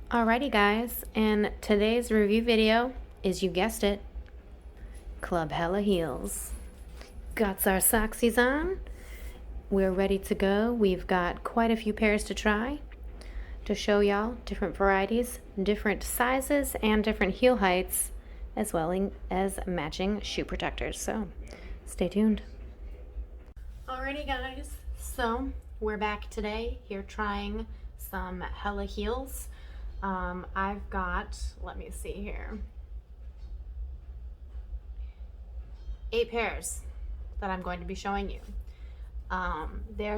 Alrighty guys, and today's review video is, you guessed it, Club Hella Heels. Got our socksies on. We're ready to go. We've got quite a few pairs to try to show y'all, different varieties, different sizes, and different heel heights, as well as matching shoe protectors. So stay tuned. Alrighty guys, so we're back today here trying some Hella Heels. I've got, let me see here, 8 pairs that I'm going to be showing you.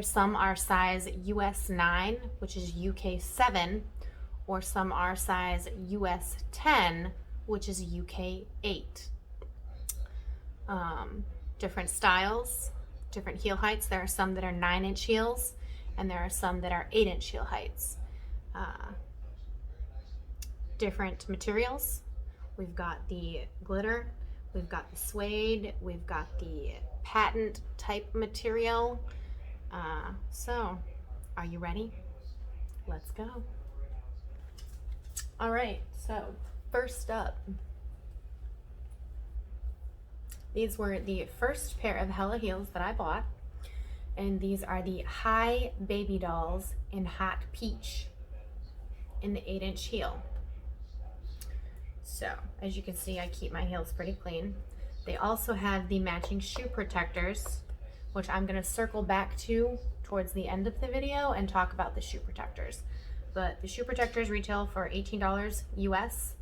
Some are size US 9, which is UK 7, or some are size US 10, which is UK 8. Different styles, different heel heights. There are some that are 9-inch heels, and there are some that are 8-inch heel heights. Different materials. We've got the glitter, we've got the suede, we've got the patent type material. So are you ready? Let's go. All right, so first up, these were the first pair of Hella Heels that I bought, and these are the High Baby Dolls in Hot Peach in the 8-inch heel. So as you can see, I keep my heels pretty clean. They also have the matching shoe protectors, which I'm going to circle back to towards the end of the video and talk about the shoe protectors. But the shoe protectors retail for $18 US.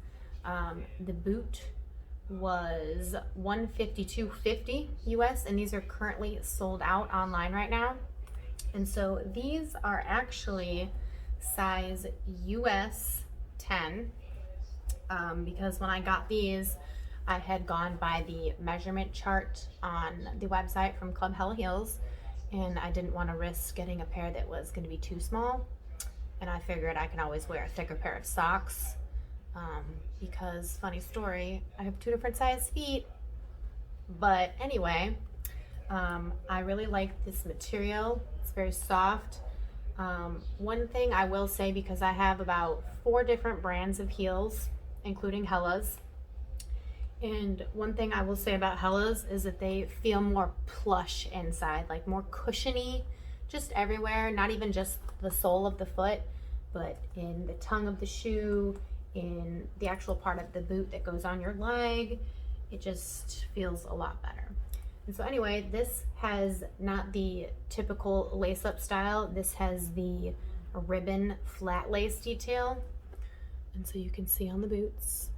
The boot was $152.50 US, and these are currently sold out online right now. And so these are actually size US 10. Because when I got these, I had gone by the measurement chart on the website from Club Hella Heels, and I didn't want to risk getting a pair that was going to be too small. And I figured I can always wear a thicker pair of socks, because, funny story, I have 2 different size feet. But anyway, I really like this material. It's very soft. One thing I will say, because I have about 4 different brands of heels, including Hella's. And one thing I will say about Hella's is that they feel more plush inside, like more cushiony, just everywhere, not even just the sole of the foot, but in the tongue of the shoe, in the actual part of the boot that goes on your leg. It just feels a lot better. And so anyway, this has not the typical lace-up style. This has the ribbon flat lace detail. And so you can see on the boots,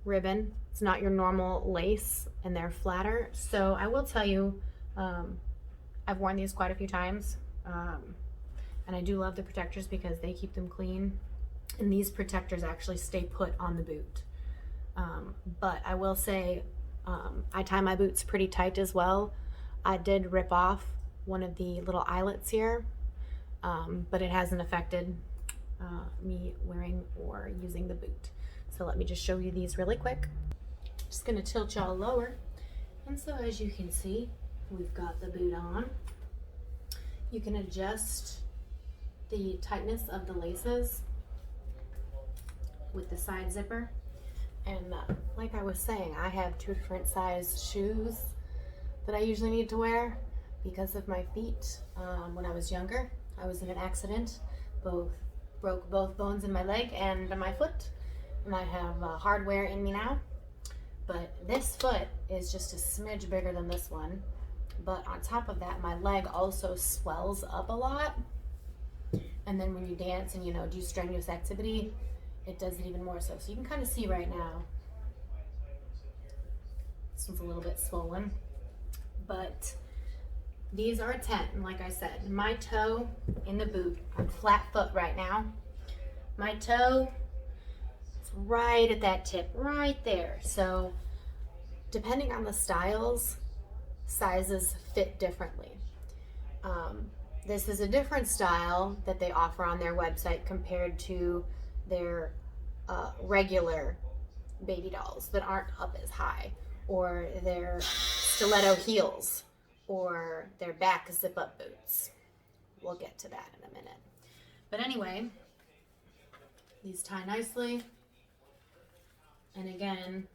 ribbon. It's not your normal lace, and they're flatter. So I will tell you, I've worn these quite a few times, and I do love the protectors because they keep them clean, and these protectors actually stay put on the boot. But I will say, I tie my boots pretty tight as well. I did rip off one of the little eyelets here, but it hasn't affected me wearing or using the boot. So let me just show you these really quick. Just gonna tilt y'all lower. And so as you can see, we've got the boot on. You can adjust the tightness of the laces with the side zipper. And like I was saying, I have 2 different size shoes that I usually need to wear because of my feet. When I was younger, I was in an accident, broke both bones in my leg and my foot, and I have hardware in me now. But this foot is just a smidge bigger than this one. But on top of that, my leg also swells up a lot. And then when you dance and, do strenuous activity, it does it even more so. So you can kind of see right now, this one's a little bit swollen. But these are a 10, and like I said, my toe in the boot, I'm flat foot right now. My toe is right at that tip, right there. So depending on the styles, sizes fit differently. This is a different style that they offer on their website compared to their regular baby dolls that aren't up as high, or their stiletto heels, or their back zip-up boots. We'll get to that in a minute. But anyway, these tie nicely. And again,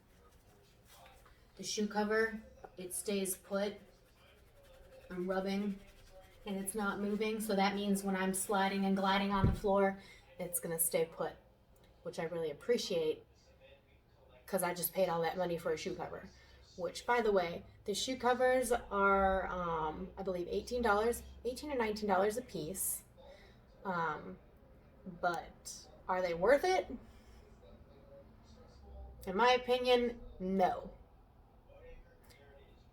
the shoe cover, it stays put. I'm rubbing and it's not moving. So that means when I'm sliding and gliding on the floor, it's gonna stay put, which I really appreciate because I just paid all that money for a shoe cover. Which, by the way, the shoe covers are, I believe, $18 or $19 a piece. But are they worth it? In my opinion, no.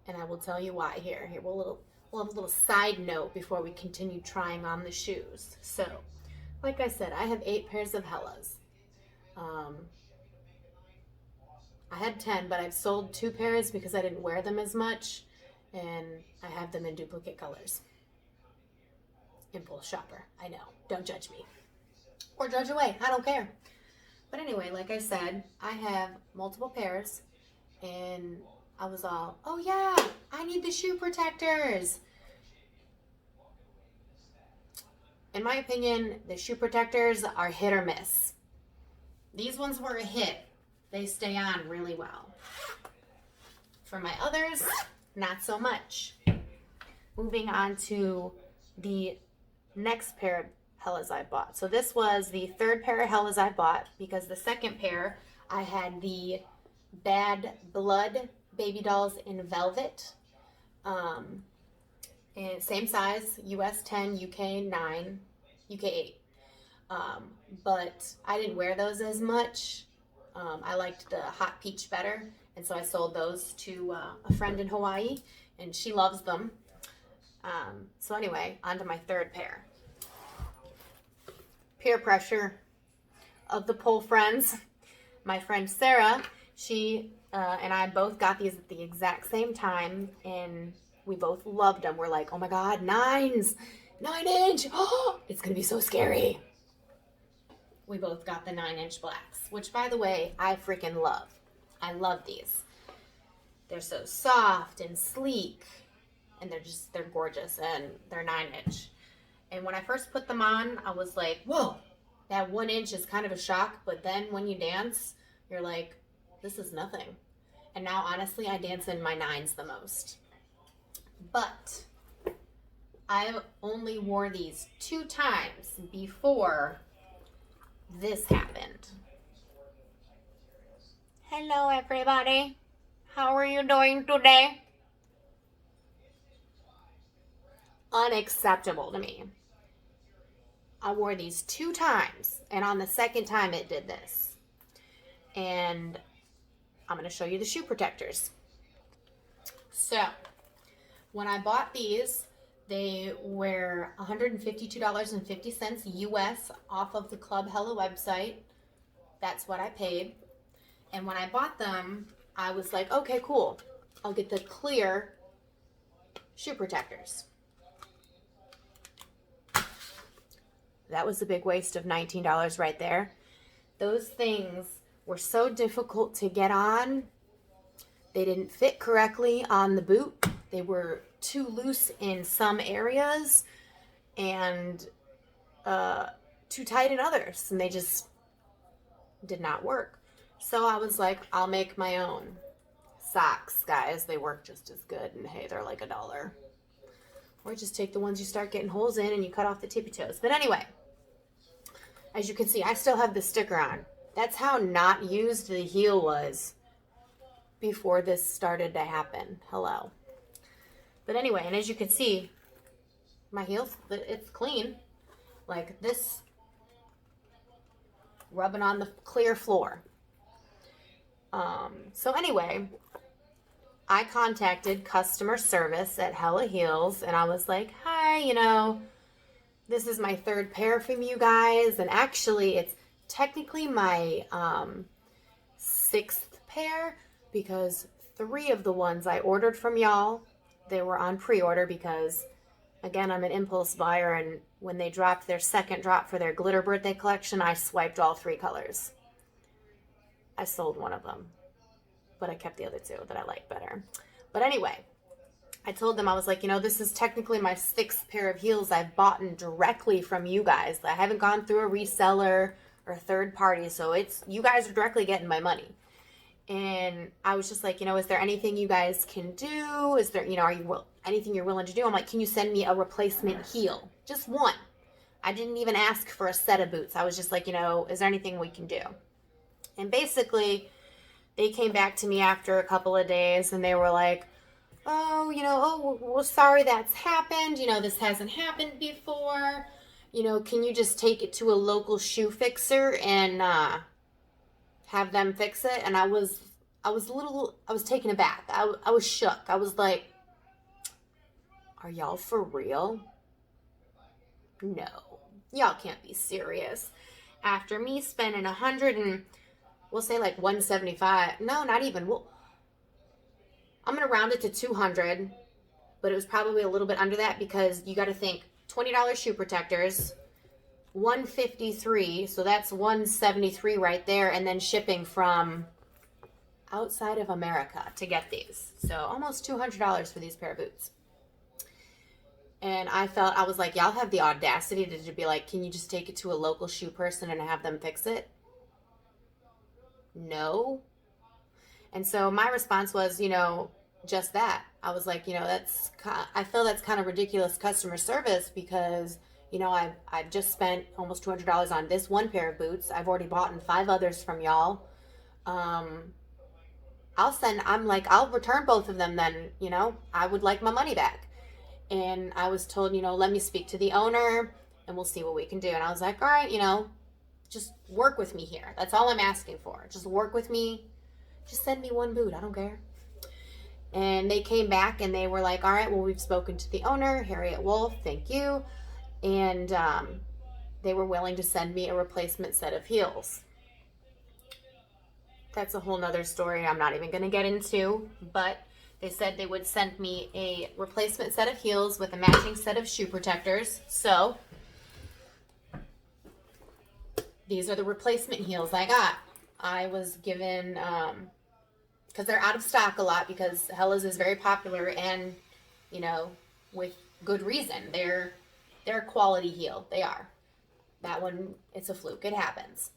And I will tell you why here. We'll have a little side note before we continue trying on the shoes. So, like I said, I have 8 pairs of Hellas. I had 10, but I've sold 2 pairs because I didn't wear them as much, and I have them in duplicate colors. Impulse shopper, I know. Don't judge me. Or judge away, I don't care. But anyway, like I said, I have multiple pairs, and I was all, oh yeah, I need the shoe protectors. In my opinion, the shoe protectors are hit or miss. These ones were a hit. They stay on really well. For my others, not so much. Moving on to the next pair of Hellas I bought. So this was the 3rd pair of Hellas I bought because the 2nd pair, I had the Bad Blood baby dolls in velvet. And same size, US 10, UK 9, UK 8. But I didn't wear those as much. I liked the hot peach better, and so I sold those to a friend in Hawaii, and she loves them. So anyway, on to my 3rd pair. Peer pressure of the pole friends. My friend Sarah, she and I both got these at the exact same time, and we both loved them. We're like, oh my God, 9s, 9-inch. Oh, it's going to be so scary. We both got the 9-inch blacks, which, by the way, I freaking love. I love these. They're so soft and sleek, and they're gorgeous, and they're 9-inch. And when I first put them on, I was like, whoa, that 1 inch is kind of a shock, but then when you dance, you're like, this is nothing. And now, honestly, I dance in my 9s the most. But I only wore these 2 times before this happened. Hello, everybody. How are you doing today? Unacceptable to me. I wore these 2 times, and on the 2nd time it did this. And I'm going to show you the shoe protectors. So, when I bought these, they were $152.50 US off of the Club Hella website. That's what I paid. And when I bought them, I was like, okay, cool. I'll get the clear shoe protectors. That was a big waste of $19 right there. Those things were so difficult to get on. They didn't fit correctly on the boot. They were too loose in some areas and too tight in others, and they just did not work. So I was like, I'll make my own socks, guys. They work just as good, and hey, they're like $1. Or just take the ones you start getting holes in and you cut off the tippy toes. But anyway, as you can see, I still have the sticker on. That's how not used the heel was before this started to happen. Hello. But anyway, and as you can see, my heels, it's clean. Like this, rubbing on the clear floor. So anyway, I contacted customer service at Hella Heels, and I was like, hi, this is my 3rd pair from you guys, and actually it's technically my 6th pair, because 3 of the ones I ordered from y'all, they were on pre-order because, again, I'm an impulse buyer, and when they dropped their 2nd drop for their glitter birthday collection, I swiped all 3 colors. I sold one of them, but I kept the other 2 that I like better. But anyway, I told them, I was like, you know, this is technically my 6th pair of heels I've bought directly from you guys. I haven't gone through a reseller or a third party, so it's, you guys are directly getting my money. And I was just like, you know, is there anything you guys can do? Is there, you know, anything you're willing to do? I'm like, can you send me a replacement heel? Just one. I didn't even ask for a set of boots. I was just like, you know, is there anything we can do? And basically, they came back to me after a couple of days and they were like, oh, you know, oh, well, sorry that's happened. You know, this hasn't happened before. You know, can you just take it to a local shoe fixer and have them fix it? And I was taken aback. I was shook. I was like, are y'all for real? No, y'all can't be serious. After me spending 100 and we'll say like 175. No, not even. I'm going to round it to 200, but it was probably a little bit under that because you got to think $20 shoe protectors, 153, so that's 173 right there, and then shipping from outside of America to get these. So almost $200 for these pair of boots. And I was like, y'all have the audacity to be like, can you just take it to a local shoe person and have them fix it? No. And so my response was, you know, just that. I was like, you know, I feel that's kind of ridiculous customer service because, you know, I've just spent almost $200 on this one pair of boots. I've already bought 5 others from y'all. I'll return both of them then, you know, I would like my money back. And I was told, you know, let me speak to the owner and we'll see what we can do. And I was like, all right, you know, just work with me here. That's all I'm asking for. Just work with me. Just send me one boot. I don't care. And they came back and they were like, all right, well, we've spoken to the owner, Harriet Wolf. Thank you. And they were willing to send me a replacement set of heels. That's a whole nother story I'm not even going to get into. But they said they would send me a replacement set of heels with a matching set of shoe protectors. So these are the replacement heels I got. I was given, because they're out of stock a lot because Hella's is very popular and, you know, with good reason. They're a quality heel. They are. That one, it's a fluke. It happens.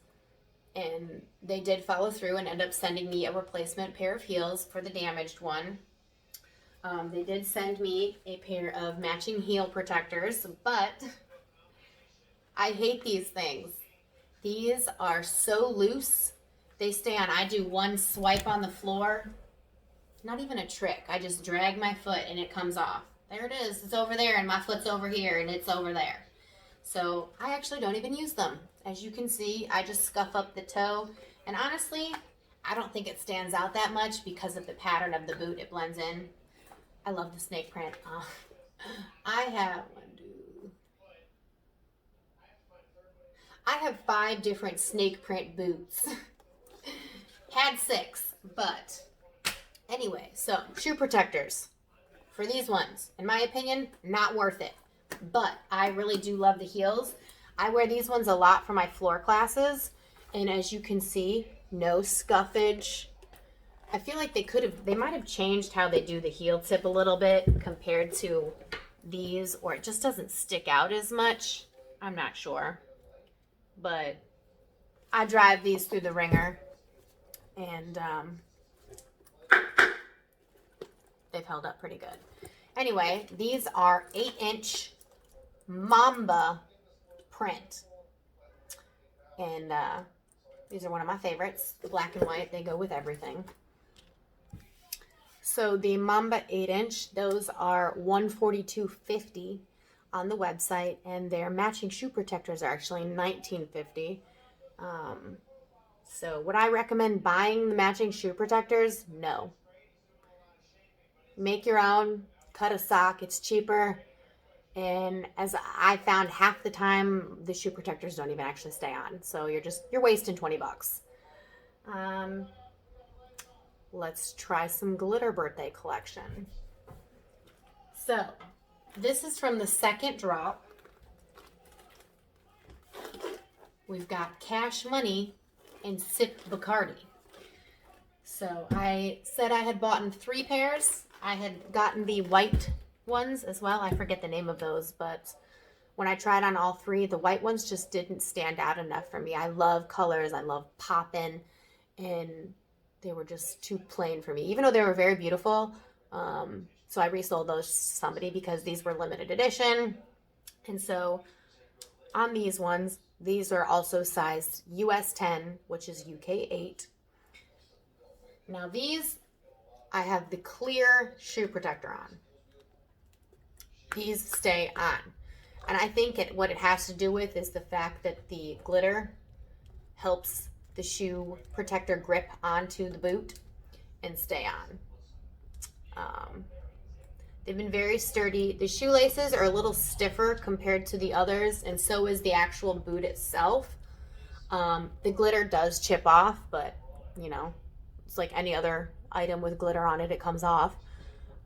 And they did follow through and end up sending me a replacement pair of heels for the damaged one. They did send me a pair of matching heel protectors, but I hate these things. These are so loose. They stay on. I do one swipe on the floor. Not even a trick. I just drag my foot and it comes off. There it is. It's over there and my foot's over here and it's over there. So I actually don't even use them. As you can see, I just scuff up the toe. And honestly, I don't think it stands out that much because of the pattern of the boot. It blends in. I love the snake print. I have 5 different snake print boots. Had 6, but anyway, so shoe protectors for these ones, in my opinion, not worth it. But I really do love the heels. I wear these ones a lot for my floor classes, and as you can see, no scuffage. I feel like they might have changed how they do the heel tip a little bit compared to these, or it just doesn't stick out as much. I'm not sure. But I drive these through the ringer, and they've held up pretty good. Anyway, these are 8-inch Mamba print. And these are one of my favorites. The black and white, they go with everything. So the Mamba 8-inch, those are $142.50 on the website, and their matching shoe protectors are actually $19.50. So would I recommend buying the matching shoe protectors? No. Make your own, cut a sock, it's cheaper. And as I found, half the time the shoe protectors don't even actually stay on. So you're wasting $20. Let's try some glitter birthday collection. So this is from the second drop. We've got Cash Money and Sip Bacardi. So I said I had bought 3 pairs. I had gotten the white ones as well. I forget the name of those, but when I tried on all three, the white ones just didn't stand out enough for me. I love colors. I love popping, and they were just too plain for me, even though they were very beautiful. So I resold those to somebody because these were limited edition. And so on these ones, these are also sized US 10, which is UK 8. Now these, I have the clear shoe protector on. These stay on. And I think what it has to do with is the fact that the glitter helps the shoe protector grip onto the boot and stay on. They've been very sturdy. The shoelaces are a little stiffer compared to the others, and so is the actual boot itself. The glitter does chip off, but you know, it's like any other item with glitter on it, it comes off.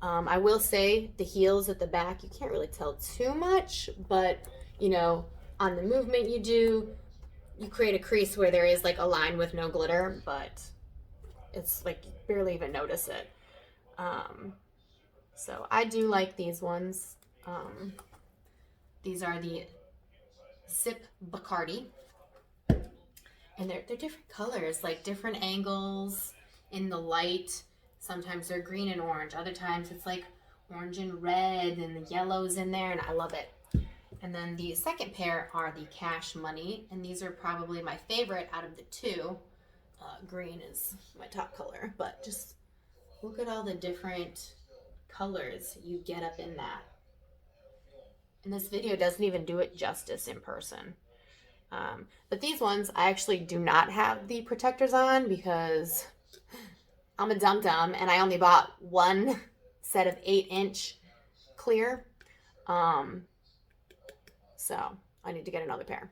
I will say the heels at the back, you can't really tell too much, but you know, on the movement you do, you create a crease where there is like a line with no glitter, but it's like you barely even notice it. So I do like these ones. These are the Sip Bacardi, and they're different colors, like different angles in the light. Sometimes they're green and orange. Other times it's like orange and red, and the yellow's in there, and I love it. And then the second pair are the Cash Money, and these are probably my favorite out of the two. Green is my top color, but just look at all the different colors you get up in that. And this video doesn't even do it justice in person. But these ones, I actually do not have the protectors on because I'm a dum-dum and I only bought one set of 8-inch clear. So I need to get another pair.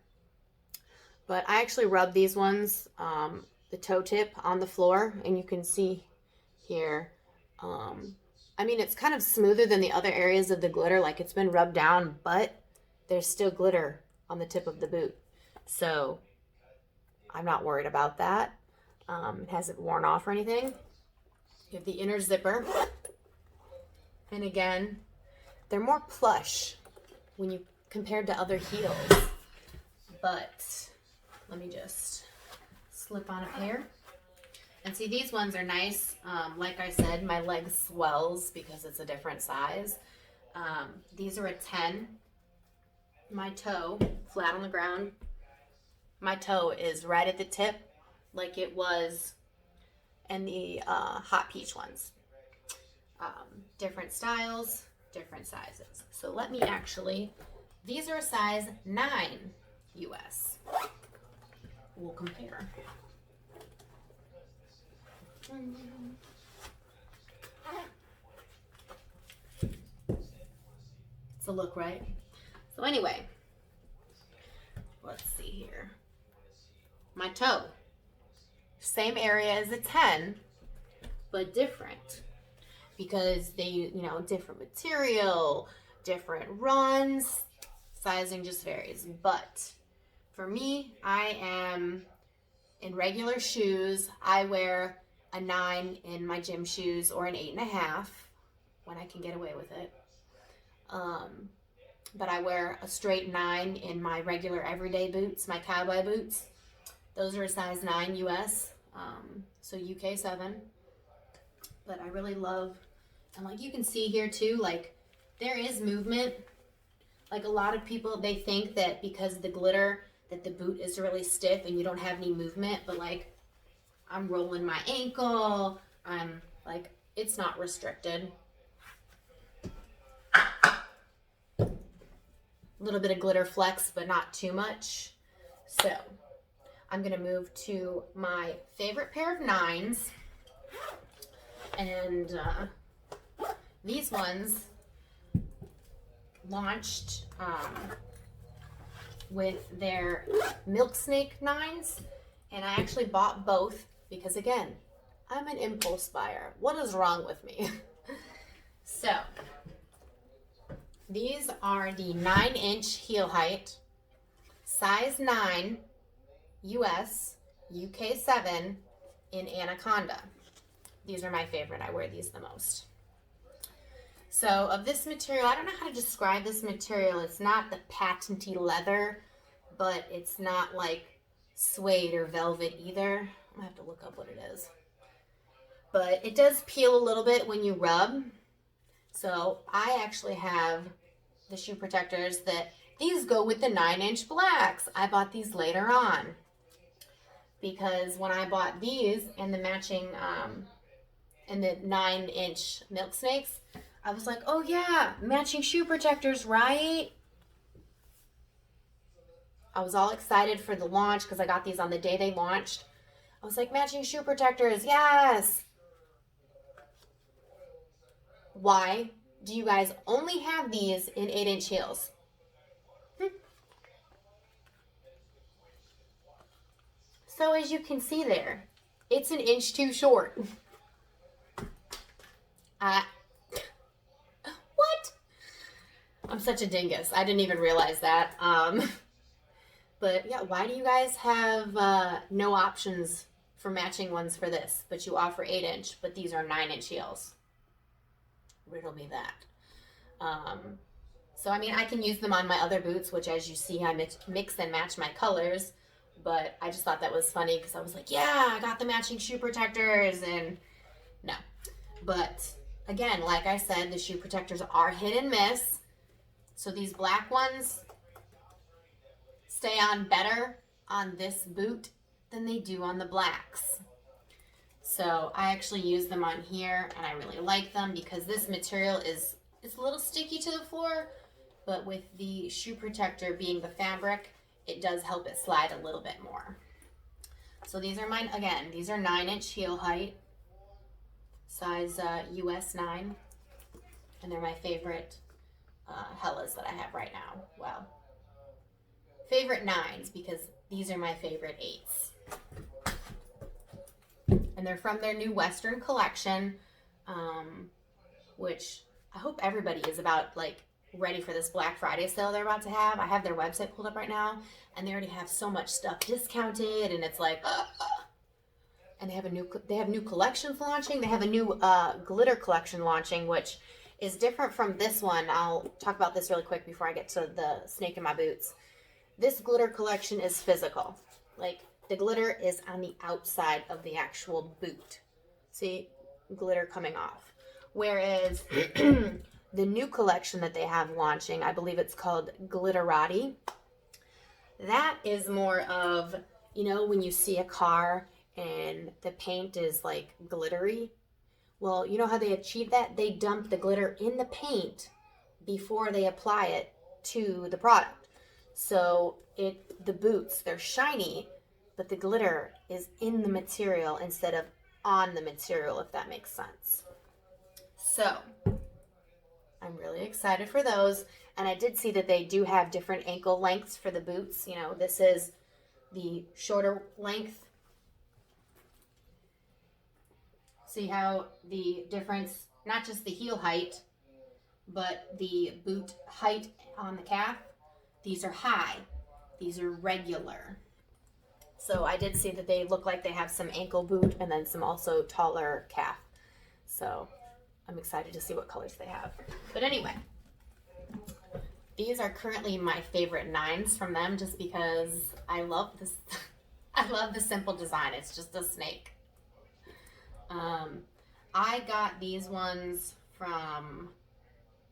But I actually rubbed these ones, the toe tip on the floor, and you can see here, I mean, it's kind of smoother than the other areas of the glitter, like it's been rubbed down, but there's still glitter on the tip of the boot. So I'm not worried about that. It hasn't worn off or anything. You have the inner zipper. And again, they're more plush when you compared to other heels. But let me just slip on a pair. And see, these ones are nice. Like I said, my leg swells because it's a different size. These are a 10. My toe, flat on the ground, my toe is right at the tip like it was in the Hot Peach ones. Different styles, different sizes. So let me actually, these are a size 9 US. We'll compare. It's a look, right? So anyway, let's see here. My toe, same area as a 10, but different because they, you know, different material, different runs, sizing just varies. But for me, I am in regular shoes. I wear a 9 in my gym shoes or an 8.5 when I can get away with it. But I wear a straight 9 in my regular everyday boots, my cowboy boots. Those are a size 9 US, so UK 7. But I really love, and like you can see here too, like there is movement. Like a lot of people, they think that because of the glitter that the boot is really stiff and you don't have any movement, but like I'm rolling my ankle, I'm like, it's not restricted. A little bit of glitter flex, but not too much. So I'm gonna move to my favorite pair of 9s. And these ones launched with their Milk Snake 9s. And I actually bought both because, again, I'm an impulse buyer. What is wrong with me? So these are the 9-inch heel height, size 9 US, UK 7 in Anaconda. These are my favorite. I wear these the most. So of this material, I don't know how to describe this material. It's not the patenty leather, but it's not like suede or velvet either. I have to look up what it is. But it does peel a little bit when you rub. So I actually have the shoe protectors that these go with the 9-inch blacks. I bought these later on because when I bought these and the matching and the 9-inch milk snakes, I was like, oh yeah, matching shoe protectors, right? I was all excited for the launch because I got these on the day they launched. I was like, matching shoe protectors, yes. Why do you guys only have these in 8-inch heels? So as you can see there, it's an inch too short. What? I'm such a dingus. I didn't even realize that. But yeah, why do you guys have no options for matching ones for this, but you offer 8-inch, but these are 9-inch heels? Riddle me that. So I mean, I can use them on my other boots, which as you see, I mix and match my colors, but I just thought that was funny because I was like, yeah, I got the matching shoe protectors, and no. But again, like I said, the shoe protectors are hit and miss. So these black ones stay on better on this boot than they do on the blacks. So I actually use them on here and I really like them because this material is, it's a little sticky to the floor, but with the shoe protector being the fabric, it does help it slide a little bit more. So these are mine, again, these are 9-inch heel height, size US 9, and they're my favorite Hellas that I have right now. Well, favorite 9s because these are my favorite 8s. And they're from their new Western collection, which I hope everybody is about like ready for this Black Friday sale they're about to have. I have their website pulled up right now and they already have so much stuff discounted and it's like, and they have new collections launching. They have a new glitter collection launching, which is different from this one. I'll talk about this really quick before I get to the snake in my boots. This glitter collection is physical. Like the glitter is on the outside of the actual boot. See, glitter coming off. Whereas the new collection that they have launching, I believe it's called Glitterati. That is more of, you know, when you see a car and the paint is like glittery. Well, you know how they achieve that? They dump the glitter in the paint before they apply it to the product. So the boots, they're shiny, but the glitter is in the material instead of on the material, if that makes sense. So I'm really excited for those. And I did see that they do have different ankle lengths for the boots. You know, this is the shorter length. See how the difference, not just the heel height, but the boot height on the calf. These are high. These are regular. So I did see that they look like they have some ankle boot and then some also taller calf. So I'm excited to see what colors they have. But anyway, these are currently my favorite 9s from them just because I love this. I love the simple design. It's just a snake. I got these ones from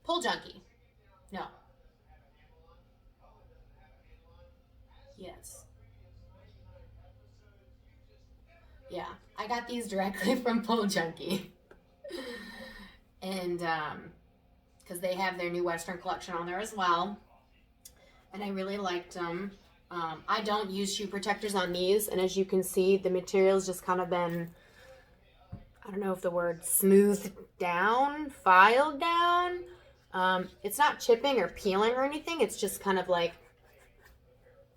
Pole Junkie. No. Yes. Yeah, I got these directly from Pole Junkie. And because they have their new Western collection on there as well. And I really liked them. I don't use shoe protectors on these. And as you can see, the material's just kind of been, I don't know if the word smoothed down, filed down. It's not chipping or peeling or anything. It's just kind of like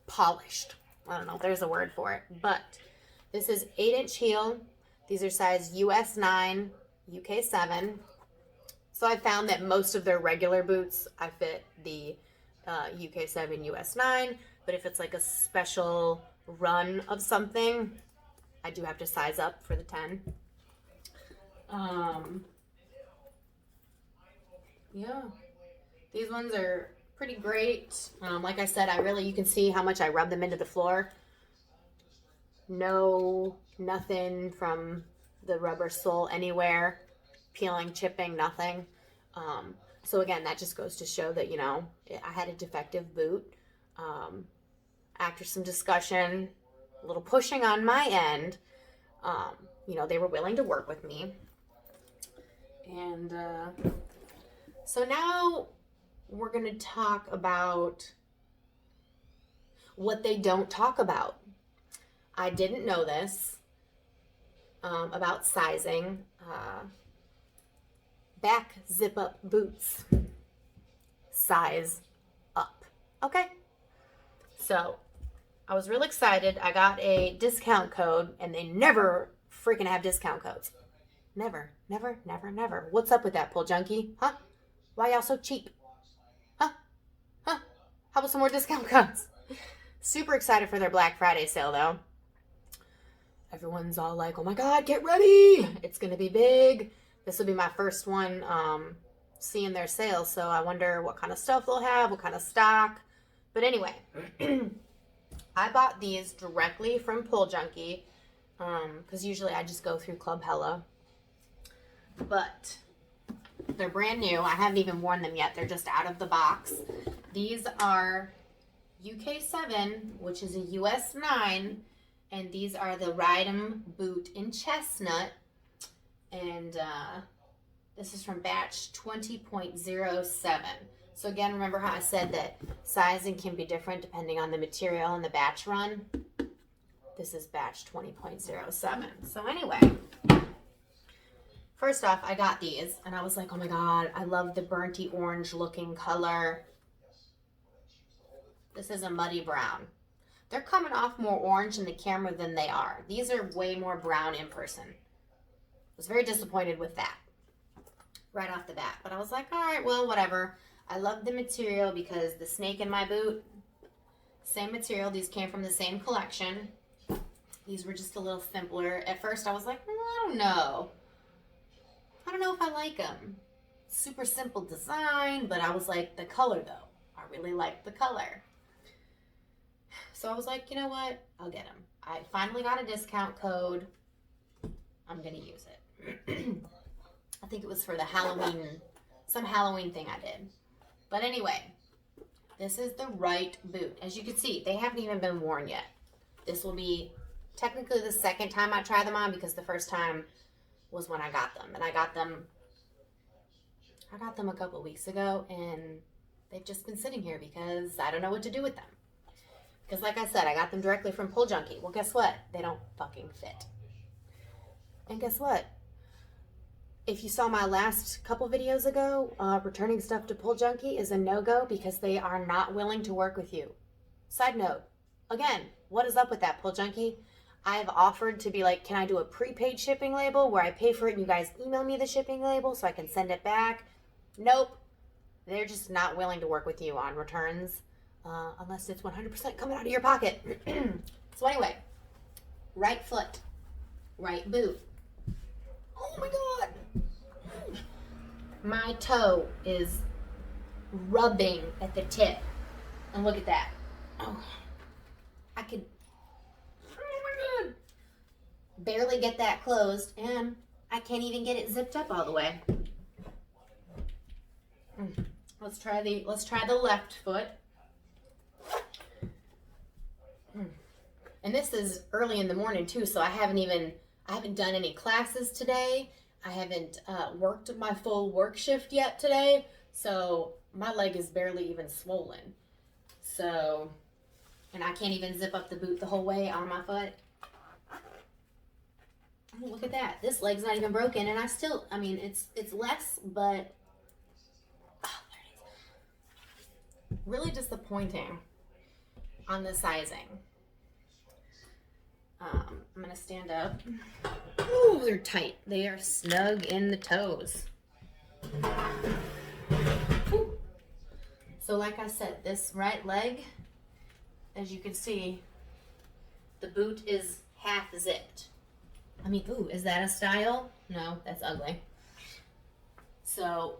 polished. I don't know. There's a word for it. But this is 8-inch heel. These are size US 9, UK 7. So I found that most of their regular boots, I fit the UK 7, US 9. But if it's like a special run of something, I do have to size up for the 10. Yeah. These ones are pretty great. Like I said, you can see how much I rub them into the floor. No, nothing from the rubber sole anywhere. Peeling, chipping, nothing. So again, that just goes to show that, I had a defective boot. After some discussion, a little pushing on my end, they were willing to work with me. And so now we're going to talk about what they don't talk about. I didn't know this about sizing. Back zip up boots. Size up. Okay. So I was real excited. I got a discount code, and they never freaking have discount codes. Never, never, never, never. What's up with that, Pull Junkie? Huh? Why y'all so cheap? Huh? Huh? How about some more discount codes? Super excited for their Black Friday sale, though. Everyone's all like, oh my God, get ready. It's going to be big. This will be my first one seeing their sales, so I wonder what kind of stuff they'll have, what kind of stock. But anyway, I bought these directly from Pull Junkie because usually I just go through Club Hella. But they're brand new. I haven't even worn them yet. They're just out of the box. These are UK 7, which is a US 9, and these are the Ride 'em boot in chestnut. And this is from batch 20.07. So again, remember how I said that sizing can be different depending on the material and the batch run? This is batch 20.07. So anyway, first off, I got these and I was like, oh my God, I love the burnty orange looking color. This is a muddy brown. They're coming off more orange in the camera than they are. These are way more brown in person. I was very disappointed with that right off the bat. But I was like, all right, well, whatever. I love the material because the snake in my boot, same material. These came from the same collection. These were just a little simpler. At first, I was like, I don't know. I don't know if I like them. Super simple design, but I was like, the color, though. I really like the color. So I was like, you know what? I'll get them. I finally got a discount code. I'm going to use it. I think it was for the some Halloween thing I did. But anyway, this is the right boot. As you can see, they haven't even been worn yet. This will be technically the second time I try them on because the first time was when I got them. And I got them a couple weeks ago, and they've just been sitting here because I don't know what to do with them. Because like I said, I got them directly from Pull Junkie. Well, guess what? They don't fucking fit. And guess what? If you saw my last couple videos ago, returning stuff to Pull Junkie is a no-go because they are not willing to work with you. Side note, again, what is up with that, Pull Junkie? I have offered to be like, can I do a prepaid shipping label where I pay for it and you guys email me the shipping label so I can send it back? Nope. They're just not willing to work with you on returns unless it's 100% coming out of your pocket. So anyway, right foot, right boot. Oh my God. My toe is rubbing at the tip. And look at that. Oh, I could, oh my God, barely get that closed, and I can't even get it zipped up all the way. Let's try the left foot. And this is early in the morning too, so I haven't done any classes today. I haven't worked my full work shift yet today, so my leg is barely even swollen. So, and I can't even zip up the boot the whole way on my foot. Oh, look at that. This leg's not even broken, and it's less, but oh, there it is. Really disappointing on the sizing. I'm going to stand up. Ooh, they're tight. They are snug in the toes. Ooh. So like I said, this right leg, as you can see, the boot is half zipped. Ooh, is that a style? No, that's ugly. So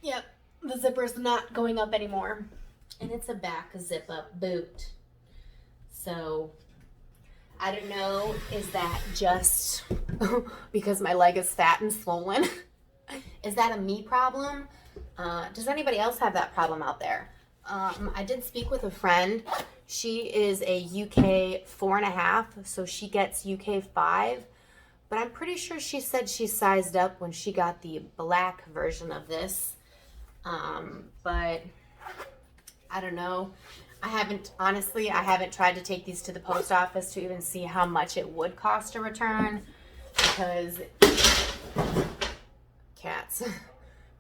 Yep, the zipper's not going up anymore. And it's a back zip up boot. So I don't know, is that just because my leg is fat and swollen? Is that a me problem? Does anybody else have that problem out there? I did speak with a friend. She is a UK 4.5, so she gets UK 5. But I'm pretty sure she said she sized up when she got the black version of this. But I don't know. I haven't tried to take these to the post office to even see how much it would cost to return, because cats.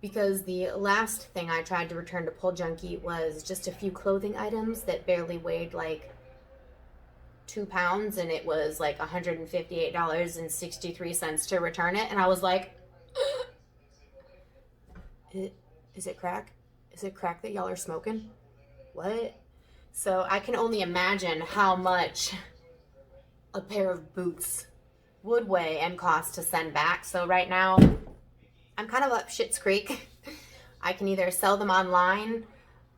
Because the last thing I tried to return to Pull Junkie was just a few clothing items that barely weighed like 2 pounds, and it was like $158.63 to return it. And I was like, is it crack? Is it crack that y'all are smoking? What? So I can only imagine how much a pair of boots would weigh and cost to send back. So right now, I'm kind of up shit's creek. I can either sell them online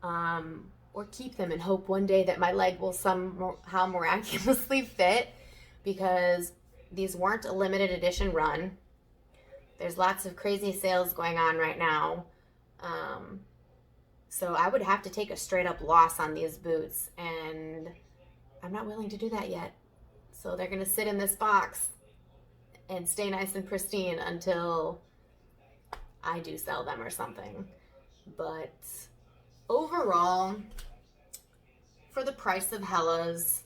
or keep them and hope one day that my leg will somehow miraculously fit, because these weren't a limited edition run. There's lots of crazy sales going on right now. So I would have to take a straight up loss on these boots, and I'm not willing to do that yet. So they're going to sit in this box and stay nice and pristine until I do sell them or something. But overall, for the price of Hellas,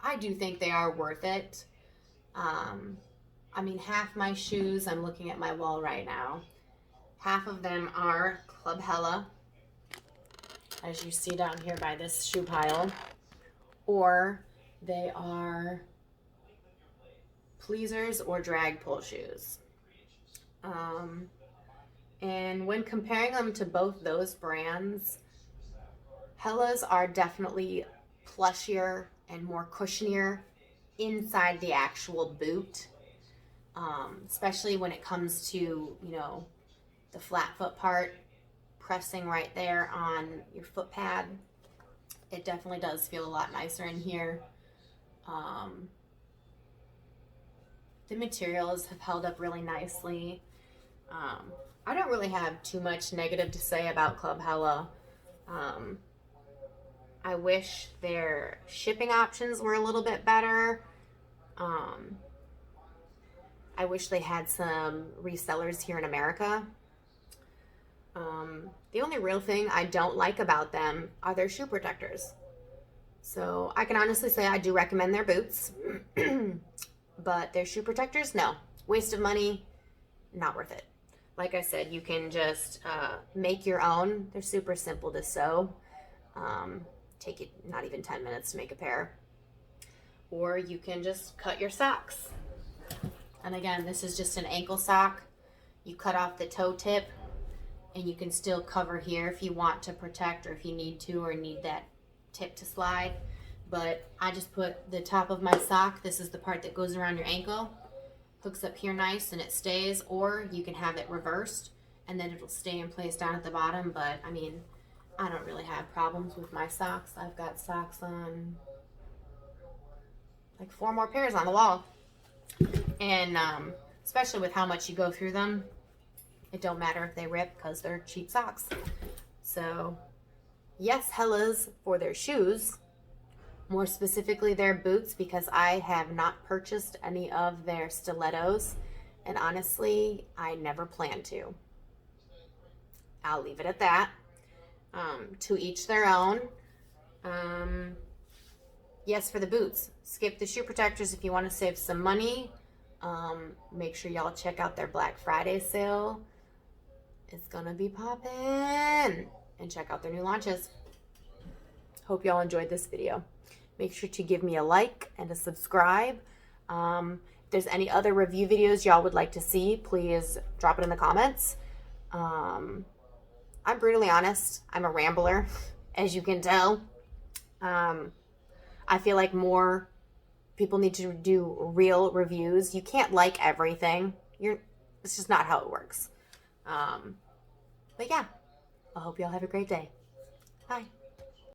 I do think they are worth it. I mean, half my shoes, I'm looking at my wall right now, half of them are Club Hella, as you see down here by this shoe pile, or they are Pleasers or drag pull shoes. And when comparing them to both those brands, Hellas are definitely plushier and more cushionier inside the actual boot, especially when it comes to, you know, the flat foot part, pressing right there on your foot pad. It definitely does feel a lot nicer in here. The materials have held up really nicely. I don't really have too much negative to say about Club Hella. I wish their shipping options were a little bit better. I wish they had some resellers here in America. The only real thing I don't like about them are their shoe protectors. So I can honestly say I do recommend their boots, but their shoe protectors, no. Waste of money, not worth it. Like I said, you can just make your own. They're super simple to sew. Take it not even 10 minutes to make a pair. Or you can just cut your socks. And again, this is just an ankle sock. You cut off the toe tip, and you can still cover here if you want to protect, or if you need to, or need that tip to slide. But I just put the top of my sock, this is the part that goes around your ankle, hooks up here nice and it stays, or you can have it reversed and then it'll stay in place down at the bottom. But I mean, I don't really have problems with my socks. I've got socks on like 4 more pairs on the wall. And especially with how much you go through them, it don't matter if they rip because they're cheap socks. So yes, Hellas for their shoes, more specifically their boots, because I have not purchased any of their stilettos, and honestly, I never plan to. I'll leave it at that. To each their own. Yes, for the boots, skip the shoe protectors if you want to save some money. Make sure y'all check out their Black Friday sale. It's gonna be poppin'. And check out their new launches. Hope y'all enjoyed this video. Make sure to give me a like and a subscribe. If there's any other review videos y'all would like to see, please drop it in the comments. I'm brutally honest. I'm a rambler, as you can tell. I feel like more people need to do real reviews. You can't like everything. It's just not how it works. But yeah, I hope y'all have a great day. Bye.